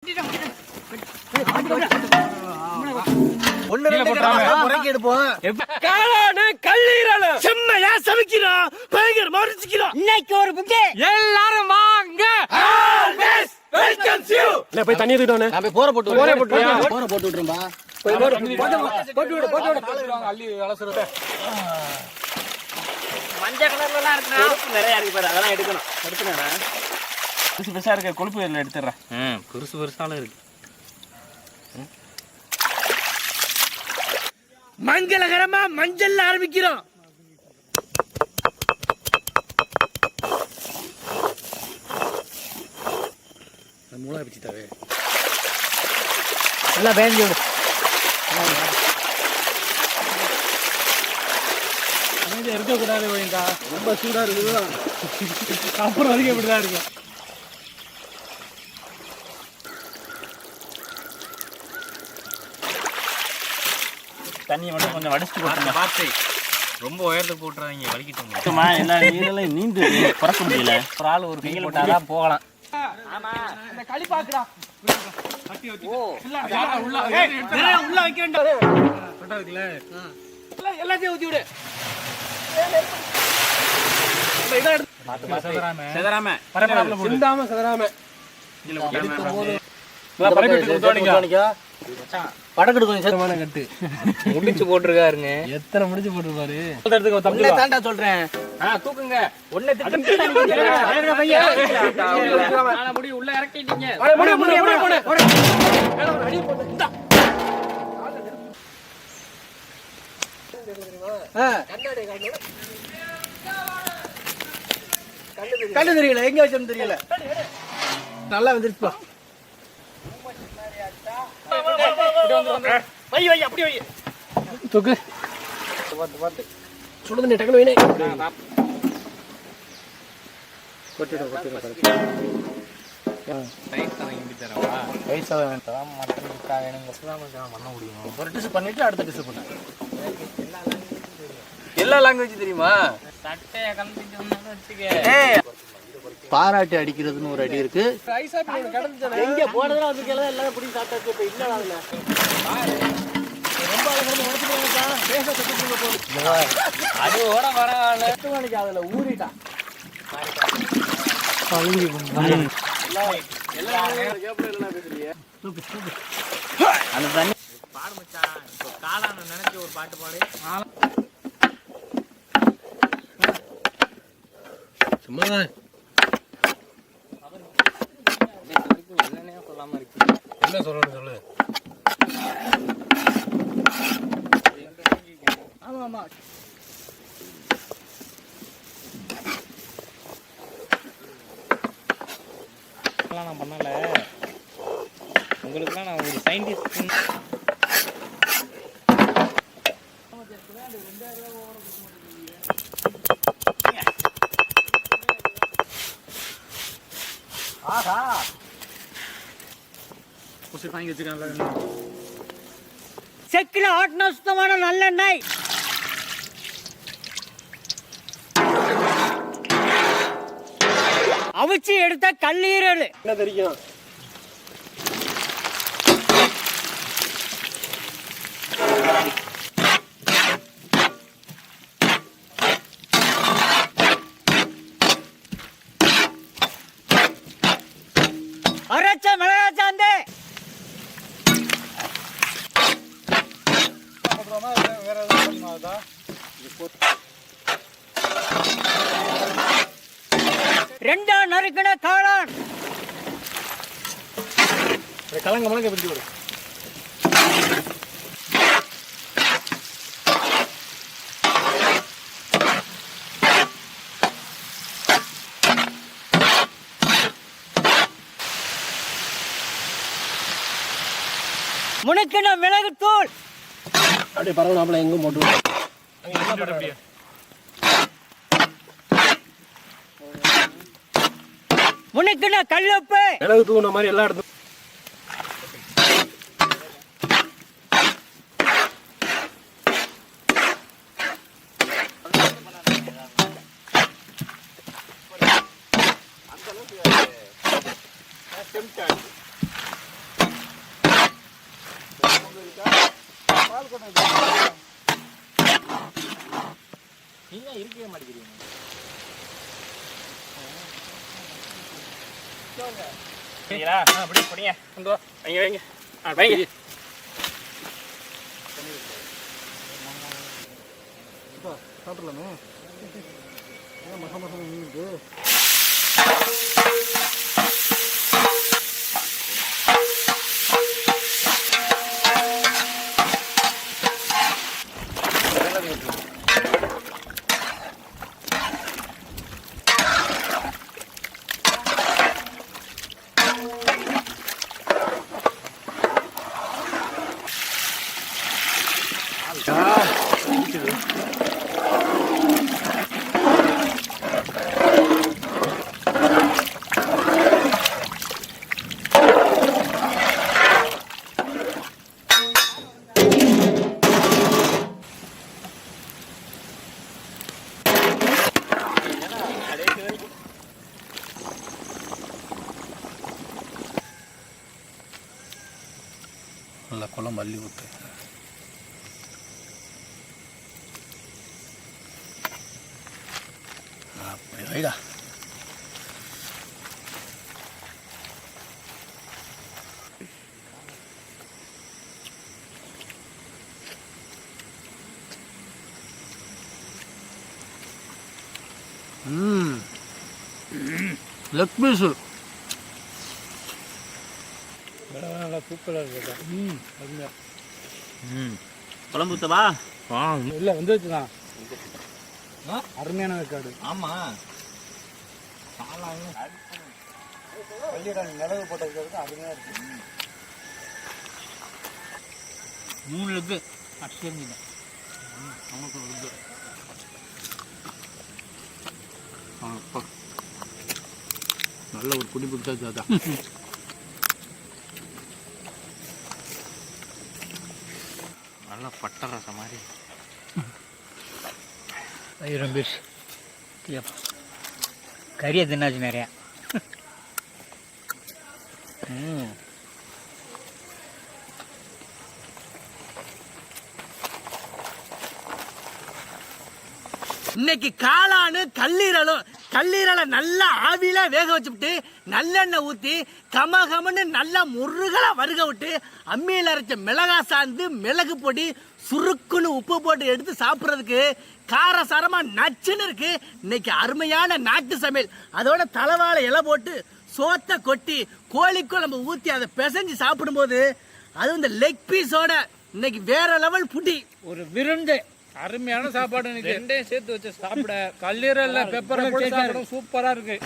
இன்னைக்கு ஒரு புக்கு எல்லாரும் வாங்க. போய் தண்ணி தூக்கிட்டு நான் போய் போற போட்டு விட்டுரும்பா. மஞ்சள் கலர்ல இருக்கு, நிறைய இருக்கு பாரு, அதெல்லாம் எடுக்கணும். பெருசு பெருசா இருக்க கொழுப்பு எடுத்துறேன். பெருசு பெருசாலும் இருக்கு. மங்களகரமா மஞ்சள் ஆரம்பிக்கிறோம். மூளை பிச்சுட்டாவே எல்லாம் பேஞ்சு இருக்கக்கூடாது. ரொம்ப சூடா இருக்குது. அப்புறம் வரைக்கும் இப்படிதான் இருக்கும். தண்ணியை மட்டும் கொஞ்சம் வடிச்சுட்டு போட்டுங்க. பார்த்து ரொம்ப உயரத்துக்கு போட்டுறாங்க, வலிக்கிட்டு எல்லா நீரெல்லாம் நீந்து குறைக்க முடியல. ஒரு ஆள் ஒரு கையில் போட்டாதான் போகலாம். எல்லாத்தையும் ஊத்தி விடு. படக்கெடு கொஞ்சம் கட்டு முடிச்சு போட்டுருக்காருங்க. எத்தனை முடிச்சு போட்டுருப்பாரு. தாண்டா சொல்றேன். தூக்குங்க. உள்ள இறக்கிட்டீங்க. கண்ணு தெரியல, எங்க வச்சோம் தெரியல. நல்லா வந்துருச்சுப்பா. வை வை, அப்படி வை. தூக்கு. பார்த்து சுடுதண்ணி டக்குனு வைனே. பண்ணிட்டு அடுத்த டிஷ் பண்ண எல்லா லாங்குவேஜ் தெரியுமா? பாராட்டி அடிக்கிறதுன்னு ஒரு அடி இருக்கு. எங்க போனதுல வந்து கேள எல்லாம் புடி சாப்பிட்டாச்சு. இப்ப இல்ல அதுல ரொம்ப அழகா உடைச்சுட்டாங்க. பேச செத்துங்க போடு. அது ஓட வரல. 8 மணிக்கு அதுல ஊறிட்டான். பழுங்கி பண்ணு. எல்லாம் கேப்ல என்ன பேசுறீங்க? அந்த தண்ணி பாடு மச்சான். இப்போ காளான நினைச்சு ஒரு பாட்டு பாடு. சும்மா என்னன்னே சொல்லாம இருக்கு. என்ன சொல்லணும் சொல்லு. ஆமா ஆமா. நான் பண்ணல. உங்களுக்குலாம் நான் ஒரு சயின்டிஸ்ட். ஆஹா, வாங்கி வச்சுக்கான்ல. செக்கில ஆட்டின சுத்தமான நல்லெண்ணெய். அவிச்சு எடுத்த கல்லீரல். என்ன தெரியும்? அரைச்ச மிளகாய் சாந்து. ரெண்டா நறுக்கின காளான். கலங்க முழங்க பிடிச்சி விடு. முனுக்கின மிளகுத்தூள். அப்படியே பரவலாமல எங்கும் போட்டு முனுக்கின கல்லுப்பு. மிளகு தூண மாதிரி எல்லா இடத்தும். நீங்க இருக்கவே மாட்டேங்கிறீங்க. அப்படியே புடிங்க. வைங்க வைங்க. வைங்க. சாப்பிடலாமே. மசா மசா இருக்கு. நல்லா குளம் மல்லி ஊற்று. அப்படி வைடா. லெக் பீஸு நல்லா சூப்பராக இருக்கா. அருமையாக. குழம்பு ஊற்றவா? இல்லை வந்துச்சுண்ணா. அருமையான வேக்காடு. ஆமாம், பள்ளியிடம் நிலவு போட்டதுக்கு அருமையாக இருக்கு. 3 லெக்கு அடிச்சிருந்தேன். நமக்கு வந்து நல்ல ஒரு குடி பிடிச்சாச்சு. அதான் நல்லா பட்டை ரசம் மாதிரி. 1000 பீஸ் கறியை தின்னாச்சு நிறையா. இன்னைக்கு காளானு கல்லீரலை நல்லா ஆவியில வேக வச்சுட்டு நல்லெண்ணெய் ஊற்றி கமகமன்னு நல்லா முருகலா வறுக விட்டு அம்மியில் அரைச்ச மிளகாய் சாந்து மிளகு பொடி சுருக்குன்னு உப்பு போட்டு எடுத்து சாப்பிட்றதுக்கு காரசாரமா நச்சுன்னு இருக்கு. இன்னைக்கு அருமையான நாட்டு சமையல். அதோட தலைவாழை இலை போட்டு சோத்தை கொட்டி கோழி குழம்பு ஊற்றி அதை பிசைஞ்சு சாப்பிடும்போது அதுவும் இந்த லெக் பீஸோட இன்னைக்கு வேற லெவல் புட்டி. ஒரு விருந்து. அருமையான சாப்பாடு. ரெண்டையும் சேர்த்து வச்சு சாப்பிட கல்லீரல்ல பெப்பரை போட்டு சாப்பிட சூப்பரா இருக்கு.